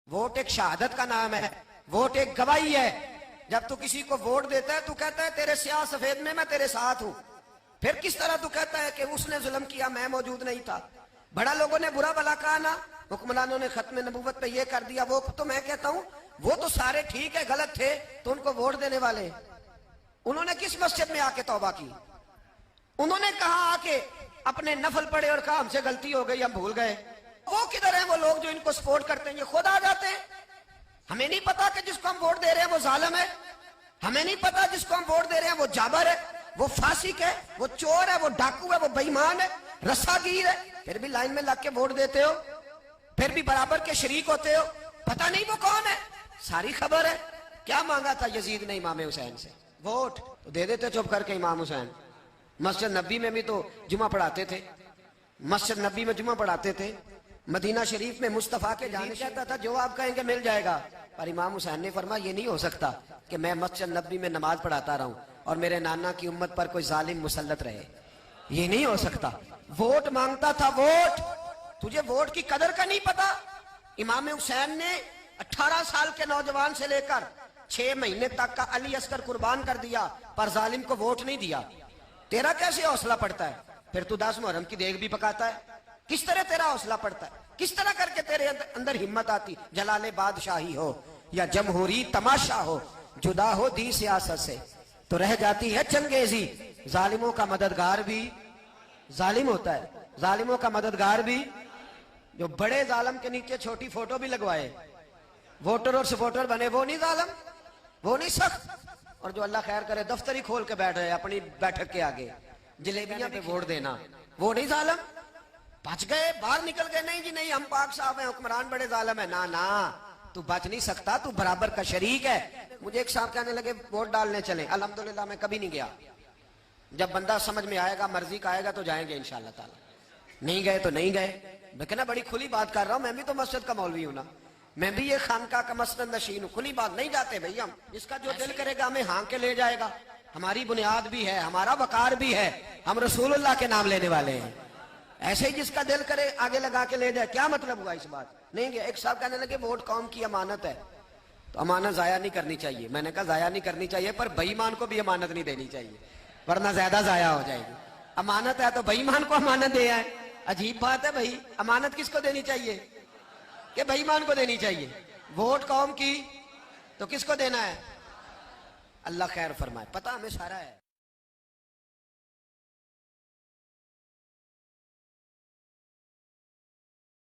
Vote एक शहादत का नाम है, वोट एक गवाही है। जब तू किसी को वोट देता है तू कहता है तेरे स्याह सफेद में मैं तेरे साथ हूं। फिर किस तरह तू कहता है कि उसने जुल्म किया मैं मौजूद नहीं था। बड़ा लोगों ने बुरा भला कहा ना, हुक्मरानों ने खत्म नबूवत पे ये कर दिया वो, तो मैं कहता हूं वो तो सारे ठीक है, गलत थे तो उनको वोट देने वाले उन्होंने किस मस्जिद में आके तौबा की? उन्होंने कहा आके अपने नफल पढ़े और कहा हमसे गलती हो गई हम भूल गए। वो किधर है वो लोग जो इनको सपोर्ट करते हैं? ये खुद आ जाते हैं। हमें नहीं पता कि जिसको हम वोट दे रहे हैं वो जालिम है, हमें नहीं पता जिसको हम वोट दे रहे हैं वो जाबर है, वो फासिक है, वो चोर है, वो डाकू है, वो बेईमान है, रस्सागीर है। फिर भी लाइन में लग के वोट देते हो, फिर भी बराबर के शरीक होते हो। पता नहीं वो कौन है, सारी खबर है। क्या मांगा था यजीद ने इमाम हुसैन से? वोट। तो दे देते चुप करके इमाम हुसैन। मस्जिद नबी में भी तो जुमा पढ़ाते थे, मस्जिद नबी में जुमा पढ़ाते थे, मदीना शरीफ में मुस्तफा के जाने कहता था जो आप कहेंगे मिल जाएगा। पर इमाम हुसैन ने फरमाया ये नहीं हो सकता कि मैं मस्जिद नबी में नमाज पढ़ाता रहूं और मेरे नाना की उम्मत पर कोई जालिम मुसल्लत रहे, ये नहीं हो सकता। वोट मांगता था, वोट। तुझे वोट की कदर का नहीं पता? इमाम हुसैन ने 18 साल के नौजवान से लेकर 6 महीने तक का अली अस्कर कुर्बान कर दिया, पर जालिम को वोट नहीं दिया। तेरा कैसे हौसला पड़ता है? फिर तू 10 मुहर्रम की देग भी पकाता है। किस तरह तेरा हौसला पड़ता है? किस तरह करके तेरे अंदर हिम्मत आती? जलाले बादशाही हो या जमहूरी तमाशा हो, जुदा हो दी सियासत से तो रह जाती है चंगेजी। जालिमों का मददगार भी जालिम होता है, जालिमों का मददगार भी। जो बड़े जालिम के नीचे छोटी फोटो भी लगवाए, वोटर और सपोर्टर बने, वो नहीं जालिम, वो नहीं सख्त। और जो अल्लाह खैर करे दफ्तर ही खोल के बैठ रहे अपनी बैठक के आगे, जलेबियां पे वोट देना, वो नहीं जालिम। बच गए, बाहर निकल गए, नहीं जी नहीं हम पाक साहब हैं, हुक्मरान बड़े जालिम है। ना ना, तू बच नहीं सकता, तू बराबर का शरीक है। मुझे एक साहब कहने लगे वोट डालने चले, अल्हम्दुलिल्लाह मैं कभी नहीं गया। जब बंदा समझ में आएगा, मर्जी का आएगा तो जाएंगे इंशाअल्लाह ताला। नहीं गए तो नहीं गए। मैं कहना बड़ी खुली बात कर रहा हूं, मैं भी तो मस्जिद का मौलवी हूं ना, मैं भी ये खानका का मसनद नशीन हूं। खुली बात नहीं जाते भैया हम, इसका जो दिल करेगा हमें हाँ के ले जाएगा। हमारी बुनियाद भी है, हमारा वकार भी है, हम रसूलुल्लाह के नाम लेने वाले हैं। ऐसे ही जिसका दिल करे आगे लगा के ले जाए, क्या मतलब हुआ इस बात? नहीं गया। एक साहब कहने लगे वोट कौम की अमानत है, तो अमानत जाया नहीं करनी चाहिए। मैंने कहा जाया नहीं करनी चाहिए, पर बेईमान को भी अमानत नहीं देनी चाहिए, वरना ज्यादा जाया हो जाएगी। अमानत है तो बेईमान को अमानत दे आए। अजीब बात है भाई, अमानत किसको देनी चाहिए? कि बेईमान को देनी चाहिए। वोट कौम की तो किसको देना है? अल्लाह खैर फरमाए, पता हमें सारा है।